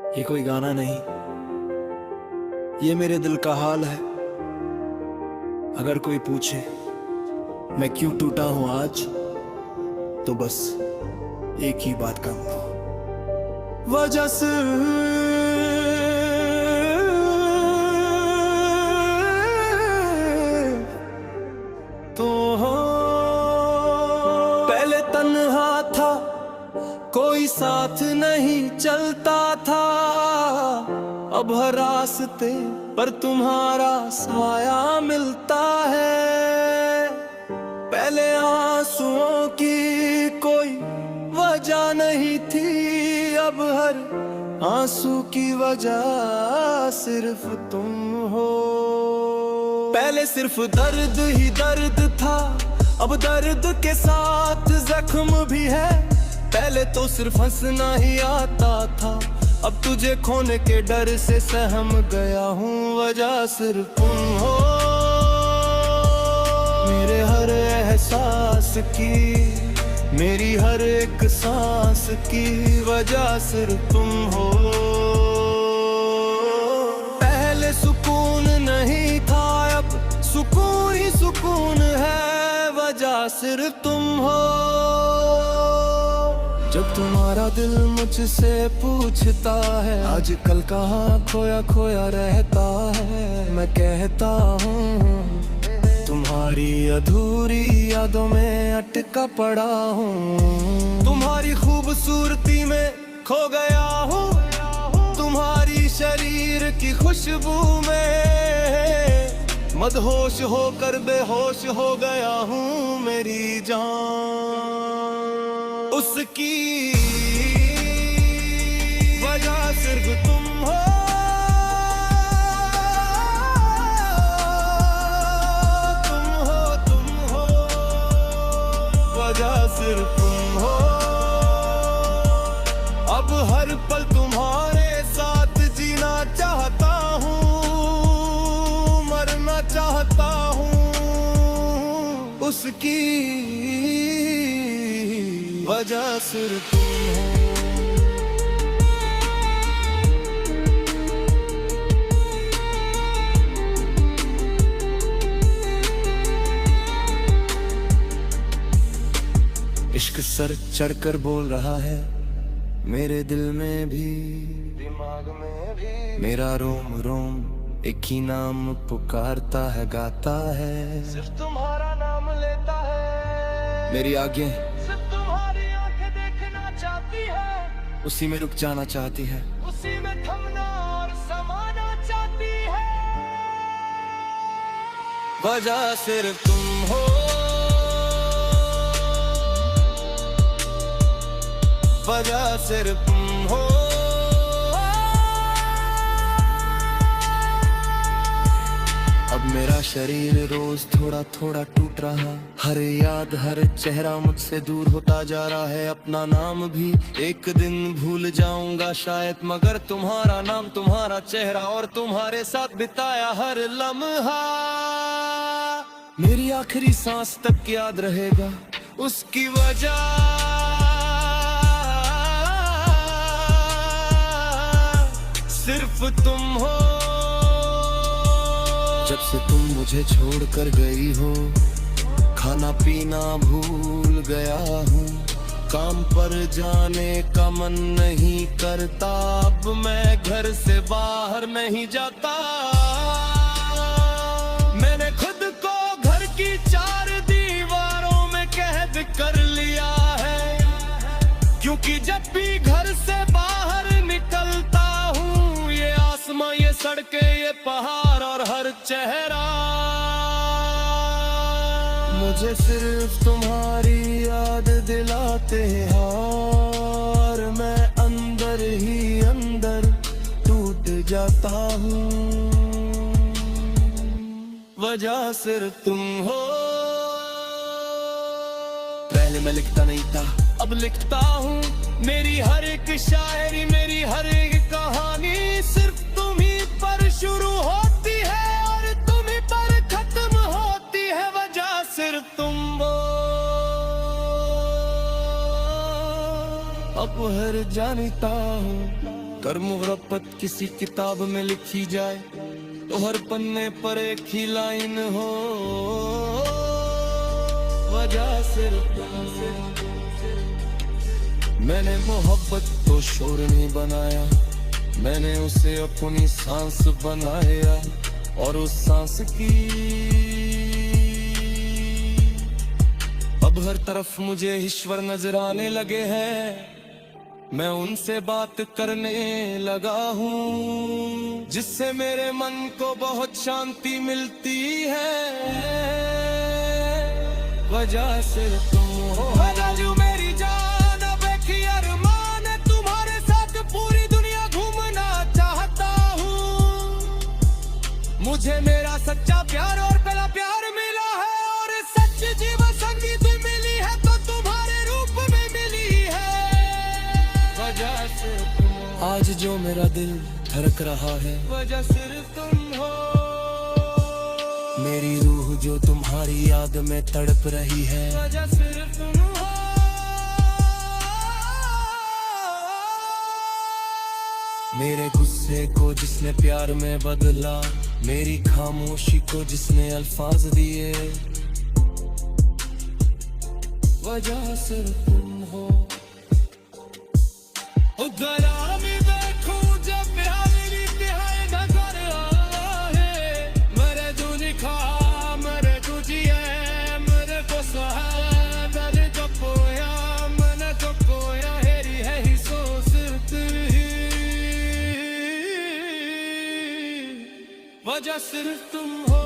ये कोई गाना नहीं, ये मेरे दिल का हाल है। अगर कोई पूछे मैं क्यों टूटा हूं आज, तो बस एक ही बात कहूंगा, वजह से तो हो। पहले तन्हा था, कोई साथ नहीं चलता था, अब हर रास्ते पर तुम्हारा साया मिलता है। पहले आंसुओं की कोई वजह नहीं थी, अब हर आंसू की वजह सिर्फ तुम हो। पहले सिर्फ दर्द ही दर्द था, अब दर्द के साथ जख्म भी है। पहले तो सिर्फ हंसना ही आता था, अब तुझे खोने के डर से सहम गया हूँ। वजह सिर्फ तुम हो, मेरे हर एहसास की, मेरी हर एक सांस की वजह सिर्फ तुम हो। पहले सुकून नहीं था, अब सुकून ही सुकून है, वजह सिर्फ तुम हो। जब तुम्हारा दिल मुझसे पूछता है आजकल कहाँ खोया खोया रहता है, मैं कहता हूँ तुम्हारी अधूरी यादों में अटका पड़ा हूँ। तुम्हारी खूबसूरती में खो गया हूँ, तुम्हारी शरीर की खुशबू में मदहोश होकर बेहोश हो गया हूँ। मेरी जान उसकी वजह सिर्फ तुम हो। तुम हो वजह सिर्फ तुम हो। अब हर पल तुम्हारे साथ जीना चाहता हूँ, मरना चाहता हूँ। उसकी वजह सिर्फ तुम हो। इश्क सर चढ़कर बोल रहा है, मेरे दिल में भी दिमाग में भी, मेरा रोम रोम एक ही नाम पुकारता है, गाता है, सिर्फ तुम्हारा नाम लेता है। मेरी आगे चाहती है, उसी में रुक जाना चाहती है, उसी में थमना और समाना चाहती है। वजह सिर्फ तुम हो, वजह सिर्फ तुम हो। अब मेरा शरीर रोज थोड़ा थोड़ा टूट रहा, हर याद हर चेहरा मुझसे दूर होता जा रहा है। अपना नाम भी एक दिन भूल जाऊंगा शायद, मगर तुम्हारा नाम, तुम्हारा चेहरा और तुम्हारे साथ बिताया हर लम्हा मेरी आखिरी सांस तक याद रहेगा। उसकी वजह सिर्फ तुम हो। जब से तुम मुझे छोड़कर गई हो, खाना पीना भूल गया हूँ, काम पर जाने का मन नहीं करता, अब मैं घर से बाहर नहीं जाता। मैंने खुद को घर की चार दीवारों में कैद कर लिया है, क्योंकि जब भी घर से बाहर निकलता हूँ, ये आसमां, ये सड़कें, ये पहाड़ और हर चेहरा मुझे सिर्फ तुम्हारी याद दिलाते हैं, और मैं अंदर ही अंदर टूट जाता हूँ। वजह सिर्फ तुम हो। पहले मैं लिखता नहीं था, अब लिखता हूँ, मेरी हर एक शायरी, मेरी हर एक कहानी सिर्फ तुम ही पर शुरू होती है और तुम ही पर खत्म होती है। वजह सिर्फ तुम हो। अब हर जानता हूँ कर मोहब्बत किसी किताब में लिखी जाए तो हर पन्ने पर एक ही लाइन हो, वजह सिर्फ तुमसे। मैंने मोहब्बत को शोर नहीं बनाया, मैंने उसे अपनी सांस बनाया, और उस सांस की अब हर तरफ मुझे ईश्वर नजर आने लगे हैं। मैं उनसे बात करने लगा हूँ जिससे मेरे मन को बहुत शांति मिलती है, वजह से तुम हो जो मेरी जान। अब एक ही अरमान है, तुम्हारे साथ पूरी दुनिया घूमना चाहता हूँ। मुझे मेरा सच्चा प्यार और पहला प्यार मिला है, और सच जीवन संगीत मिली है तो तुम्हारे रूप में मिली है, वजह से तुम हो। आज जो मेरा दिल धड़क रहा है, वजह सिर्फ तुम हो। मेरी रूह जो तुम्हारी याद में तड़प रही है, वजह सिर्फ तुम हो। मेरे गुस्से को जिसने प्यार में बदला, मेरी खामोशी को जिसने अल्फाज दिए, वजह सिर्फ तुम हो। उधर मैं देखूं जब प्यार इंतहाई नजर आए, मेरे दूनी खा मेरे तुझी है, मेरे को सहा मेरे को पोया, मैंने को पोया, हेरी है ही सो सिर्फ तेरी, वजह सिर्फ तुम हो।